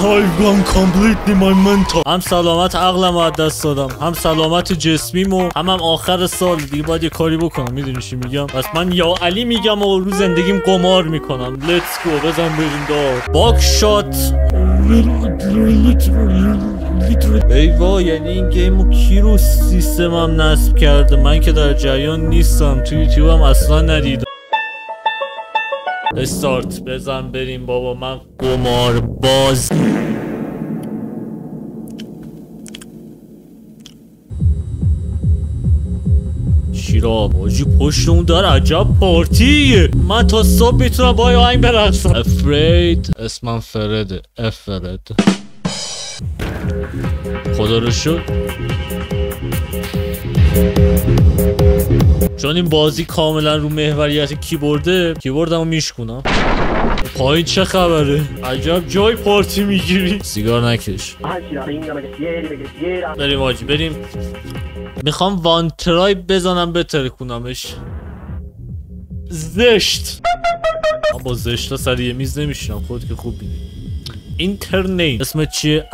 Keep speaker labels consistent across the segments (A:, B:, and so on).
A: I've gone completely my mental. هم سلامت عقلم از دست دادم، هم سلامت جسمیم هم آخر سال دیگه باید یه کاری بکنم. میدونی چی میگم؟ پس من یا علی میگم و رو زندگیم قمار میکنم. Let's go. بزن بریم دار. باک شات. ای وای، یعنی این گیمو کی رو سیستمم نصب کرده؟ من که در جریان نیستم، تو یوتیوبم اصلا ندیدم. استارت. بزن بریم بابا، من قمار باز. شیراب آجی پشت اون داره عجب پارتیه. من تا صبح میتونم با آهنگ برقصم. Afraid. اسمم فرده. افرد. خدا رو شکر چون این بازی کاملا رو محوریت کیبوردمو میشکونم. پایین چه خبره؟ عجب جای پارتی میگیری. سیگار نکش. بریم آجی بریم. میخوام وان ترای بزنم بترکونمش. زشت. من با زشتا سر یه میز نمیشینم، خود که خوب بینی. اینترنت اسم چیه؟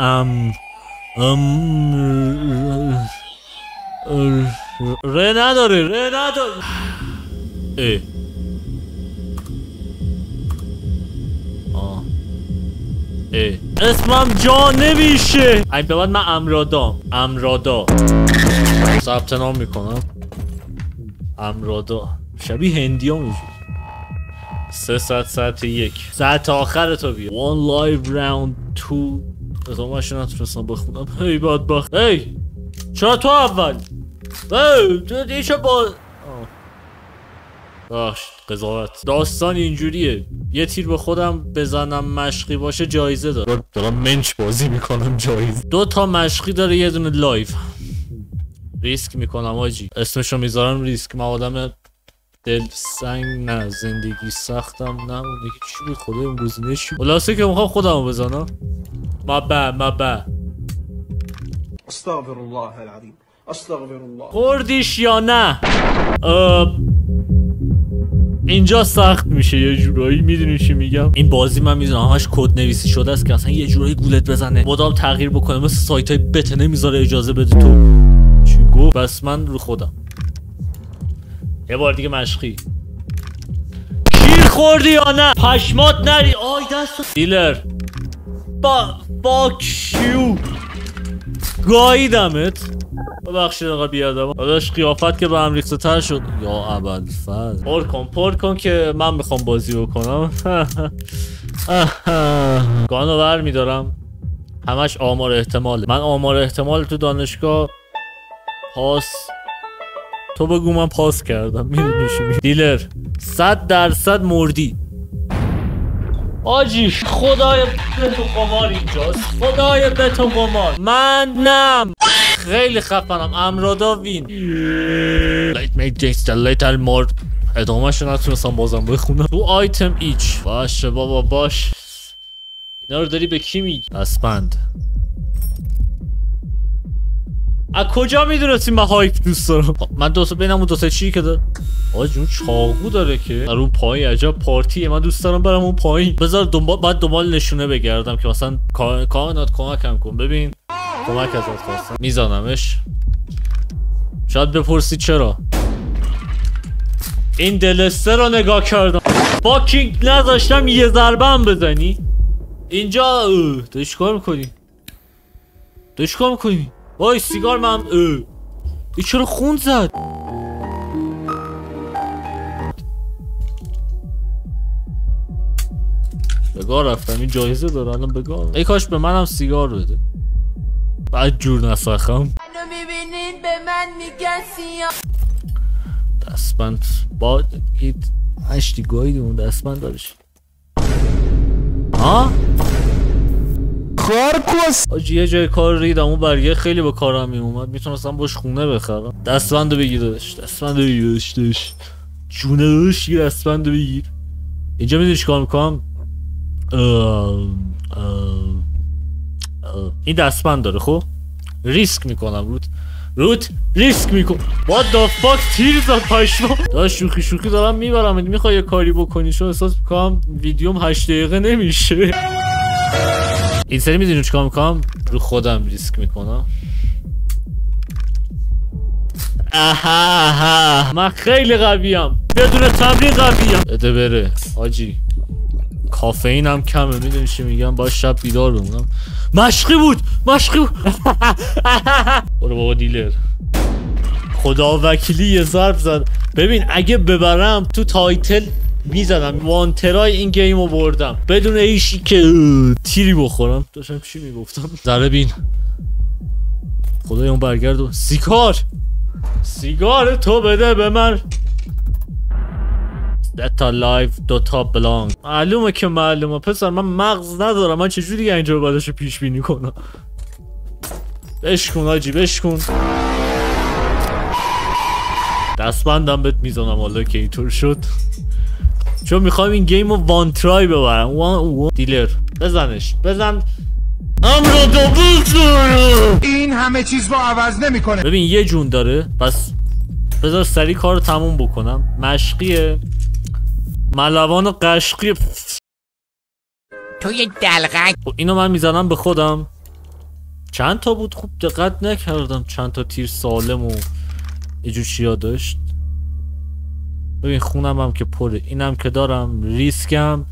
A: ره نداره. اسمم جا نمیشه. این به بعد من امرادا ثبت نام میکنم. امرادا شبیه هندی ها میشه. 300 ساعت 1 ساعت آخر تو بیا. One live round 2. از آمش نتونستم بخونم. هی بدبخت. هی چرا تو اول؟ تو دیشه با قضاوت. داستان اینجوریه، یه تیر به خودم بزنم مشقی باشه جایزه داره. دارم منچ بازی میکنم جایزه. 2 تا مشقی داره، یه دونه لایف. ریسک میکنم آجی. اسمشو میذارم ریسک. من آدم دل سنگ نه، زندگی سختم نه. اون دیگه چی بود خدا اون گزینه چی؟ خلاصه که میخوام خودمو بزنم. مبا استغفر الله العظیم. استغفر الله. خوردیش یا نه؟ اینجا سخت میشه یه جورایی. میدونی چی میگم؟ این بازی من میدونم همش کد نویسی شده است که اصلا یه جورایی گولت بزنه، مدام تغییر بکنه، مثل سایت های بت نمیذاره اجازه بده تو. چی گفت؟ بس من رو خودم. یه بار دیگه مشقی. کیر خوردی یا نه؟ پشمات نری. آی دست دیلر. باکیو گاییدمت. ببخشید آقا بیادم. داداش قیافت که به هم ریخته تر شد. یا ابوالفضل پر کن که من میخوام بازی بکنم. گانو بر میدارم. همش آمار احتماله. من آمار احتمال تو دانشگاه پاس. تو بگو من پاس کردم. میدونی چی میگم؟ دیلر 100% مردی آجی. خدای به تو قمار اینجاست. خدای به تو قمار. من نم خیلی خفنم. امرادا وین. لیت میک جیکس لیتل مورد. ادامه شو نتونستم بازم بخونم. تو آیتم ایچ. باشه بابا باش. اینا رو داری به کی میگی؟ اسپند. از کجا میدونستی من هایپ دوست دارم؟ من بینم اون 2 چی که داره. آجی اون چاقو داره که در اون پایین. عجب پارتیه. من دوست دارم برم اون پایین. بذار باید دنبال نشونه بگردم که مثلا کائنات کمکم کن. ببین کمک ازت خواستم. میزنمش. شاید بپرسی چرا. این دلسته رو نگاه کردم. باکینگ نذاشتم یه ضربه هم بزنی. اینجا تو چیکار میکنی؟ وای سیگار من. ای چرا خون زد؟ بگاه رفتم. این جایزه داره الان. بگاه ای کاش به منم سیگار بده. بعد جور نسخم. به من میگن سیاه. دستبند با هشتی گاهی اون دستبند دارش. ها؟ کارکوس آجی یه جای کار ریدم. اون برگه خیلی به کارم میومد. میتونستم باش خونه بخرم. دستبندو بگیر داشت. جونه داشت. یه دستبندو بگیر. اینجا میدونی چیکار میکنم؟ این دستبند داره. خب ریسک میکنم روت ریسک میکنم. What the fuck تیر زد پشما. داشت شوخی دارم میبرم. میخوای یه کاری بکنی چون احساس میکنم ویدیوم 8 دقیقه نمیشه. این سری میدونی چیکار میکنم؟ رو خودم ریسک میکنم. آها من خیلی قویم، بدون تمرین قویم. بده بره آجی، کافئین هم کمه. میدونی چی میگم؟ باید شب بیدار بمونم. مشقی بود برو بابا دیلر، خدا وکیلی یه ضرب زد. ببین اگه ببرم تو تایتل میزدم وانترای این گیمو بردم بدون ایشی که تیری بخورم. داشتم چی میگفتم؟ ذره بین خدای اون برگرد. سیگار تو بده به من. تا لایف دوتا بلانگ. معلومه که معلومه پسر، من مغز ندارم. من چجوری اینجا بعدشو پیش بینی کنم؟ بشکن آجی بشکن. دستبندم بهت میزنم حالا که اینطور شد، چون میخوام این گیم رو وان ترای ببرم. دیلر بزنش، بزن امرو دوبل.
B: این همه چیز رو عوض نمیکنه.
A: ببین یه جون داره، پس بذار سریع کار رو تموم بکنم. مشقیه، ملوان و قشقی.
C: تو یه دلغک.
A: اینو من میزنم به خودم. چند تا بود؟ خوب دقت نکردم چند تا تیر سالم و یه چیا داشت. ببین خونم هم که پره، اینم که دارم. ریسکم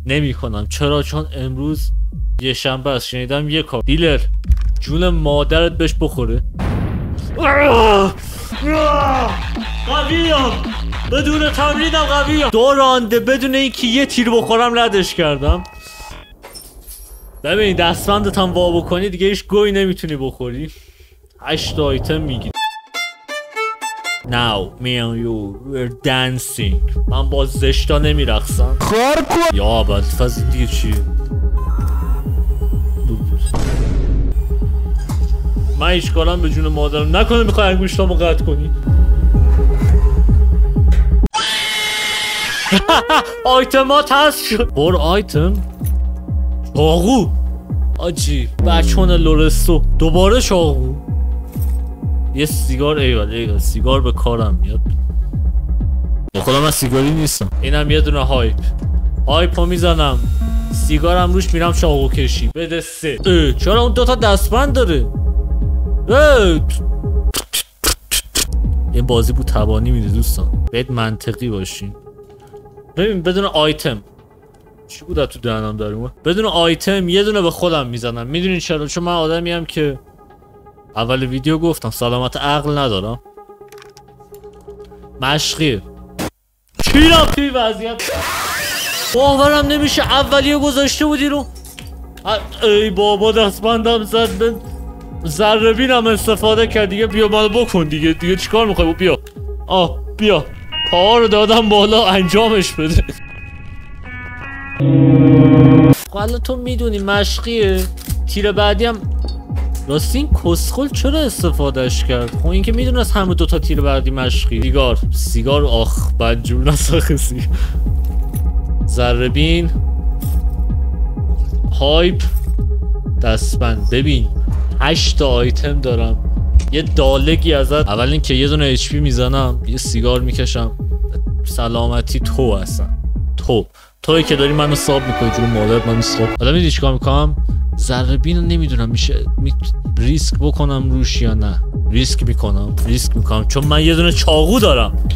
A: نمی کنم. چرا؟ چون امروز یه شنبه است. شنیدم یه کار دیلر جون مادرت بهش بخوره. قویم، بدون تمرینم قویم. 2 رانده بدون اینکه یه تیر بخورم ردش کردم. ببین دستبندت هم وا بکنی دیگه هیچ گوی نمیتونی بخوری. 8 آیتم میگی. Now me and you we're dancing. من با زشتا نمیرقصم.
B: خار کن.
A: یا اول فاز دیگه چی؟ من هیچ کارم به جون مادرم نکنه. میخوای انگوشتامو قطع کنی؟ آیتمات هست شد. بر آیتم چاقو آجی بچون لورستو. دوباره چاقو. یه سیگار. ایوال سیگار به کارم میاد. خدا من سیگاری نیستم. اینم یه دونه هایپ رو میزنم، سیگارم روش میرم چاقو کشی. بده 3. چرا اون 2 تا دستبند داره؟ این بازی بود تبانی میده دوستان. باید منطقی باشین. ببین بدون آیتم چی بود تو دهنم داره اومد؟ بدون آیتم یه دونه به خودم میزنم. میدونین چرا؟ چون من آدمیم که اول ویدیو گفتم سلامت عقل ندارم. مشقی چیرم توی وضعیت باورم نمیشه. اولیه گذاشته بودی رو. ای بابا دستبندم زد. به ذره بینم استفاده کرد دیگه. بیا منو بکن دیگه چیکار میخوای؟ بیا بیا پاها رو دادم بالا انجامش بده. حالا تو میدونی مشقیه. تیر بعدی هم راستی این کسخل چرا استفادهش کرد؟ خب این که میدونست همه 2 تا تیر بعدی مشقی. سیگار آخ بدجور نساخه. سیگار ذره بین هایپ دستبند. ببین 8 تا آیتم دارم. یه دالگی ازت. اول این که یه دونه HP میزنم، یه سیگار میکشم. سلامتی تو هستن. توی که داری منو ساب میکنی جون مادرت. منو ساب. حالا میدونی چیکار میکنم؟ ذره بینو نمیدونم میشه ریسک بکنم روش یا نه. ریسک میکنم چون من یه دونه چاقو دارم.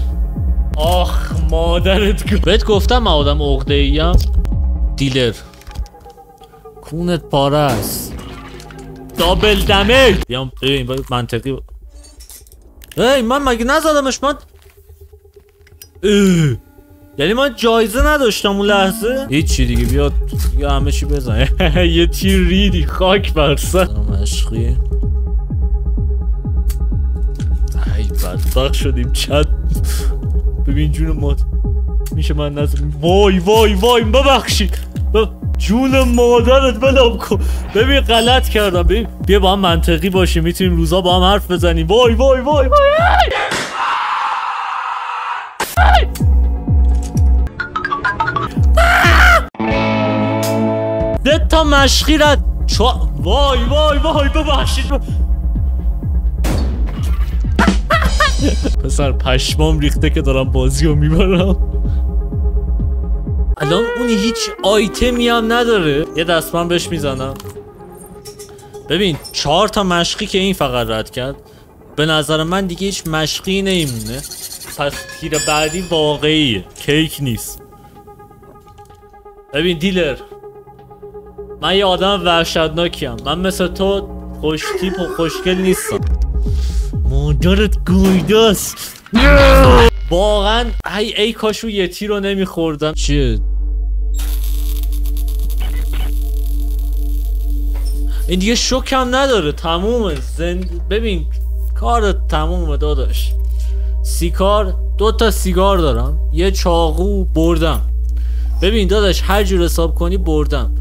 A: آخ مادرت. بهت گفتم من آدم عقده‌ایم. دیلر کونت پاره است. دابل دمیج. بیام این باید منطقی من مگه نزدمش؟ من یعنی من جایزه نداشتم اون لحظه. هیچی دیگه بیاد دیگه همه چی بزن. یه تیر ریدی خاک برسن. مشقی ای بدبخت شدیم. چند ببین جون ما میشه من نزدم. وای ببخشید. جون مادرت بلم کن. ببین غلط کردم. ببین بیا با هم منطقی باشیم. میتونیم روزا با هم حرف بزنیم. وای تا مشقی رد وای ببخشید. پسر پشمام ریخته که دارم بازی رو میبرم. الان اون هیچ آیتمی هم نداره. یه دستبند بهش میزنم. ببین 4 تا مشقی که این فقط رد کرد، به نظر من دیگه هیچ مشقی نمیمونه. پس تیر بعدی واقعیه، کیک نیست. ببین دیلر، من یه آدم وحشتناکیم. من مثل تو خوش تیپ و خوشگل نیستم. مادرت گویداست. واقعا ای کاشو یه تیر رو نمیخوردم. چیه؟ این دیگه شوکم نداره، تمومه. ببین کارت تمومه داداش. سیگار، 2 تا سیگار دارم، یه چاقو، بردم. ببین داداش هر جور حساب کنی بردم.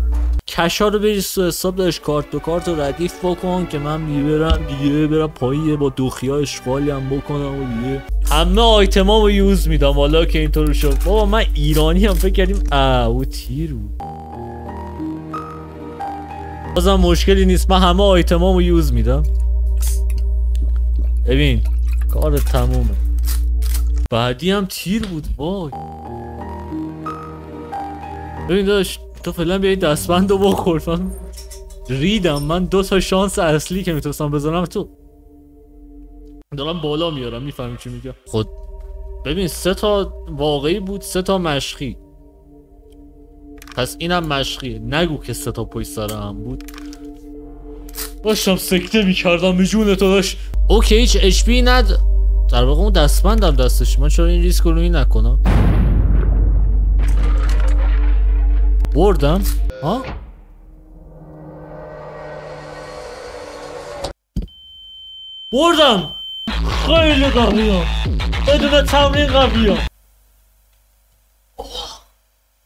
A: کشا رو بریز تو حساب داشت، کارت به کارت رو ردیف بکن که من برم پاییه با دوخیا اشغالی هم بکنم و دیگه همه آیتمامو یوز میدم. حالا که اینطور شد بابا من ایرانی هم فکر کردیم او تیر بود. بازم مشکلی نیست، من همه آیتمامو یوز میدم. ببین کارت تمومه. بعدی هم تیر بود. وای ببین داداش تو فعلا بیایی دستبند رو بخور. من ریدم. من 2 تا شانس اصلی که میتونستم بزنم تو دارم بالا میارم. میفهمی چی میگم؟ خود ببین 3 تا واقعی بود، 3 تا مشقی. پس اینم مشقیه. نگو که 3 تا پشت سر هم بود. باشم سکته میکردم به جون تو داشت. اوکی هیچ اچ پی ند در واقع اون دستبندم دستش. من چرا این ریسک رو نکنم؟ بردم؟ ها؟ بردم! خیلی قویه. بدون تمرین قویه.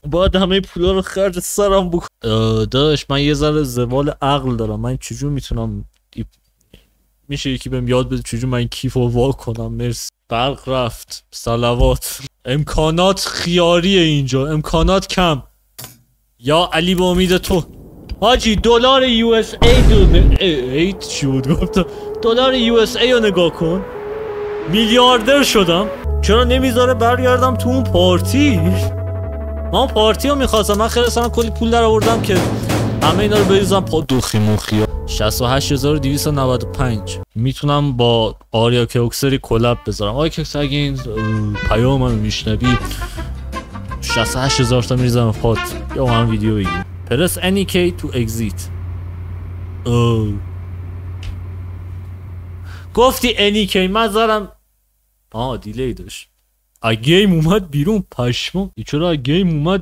A: باید همه پولا رو خرج سرم بکنم. داداش من یه ذره زوال عقل دارم. من چجور میتونم میشه یکی بهم یاد بده چجور من کیف رو وا کنم؟ مرسی. برق رفت. صلوات. امکانات خیاریه اینجا، امکانات کم. یا علی به امید تو حاجی. دلار یو اس ای چی بود گفتم؟ دلار یو اس ای رو نگاه کن. میلیاردر شدم. چرا نمیذاره برگردم تو اون پارتی؟ من پارتی رو میخواستم. من خیلی سنم کلی پول در آوردم که همه اینا رو بریزم پا دوخی موخی. 68295 میتونم با آریا کوکسری کلاب بذارم. آریا کوکسر اگه این پیام منو میشنوی 68000 تا میریزم پات یا هم ویدیو بگیم. پرس any key to exit. گفتی any key من زارم. دیلی داشت. گیم اومد بیرون پشمو. چرا گیم اومد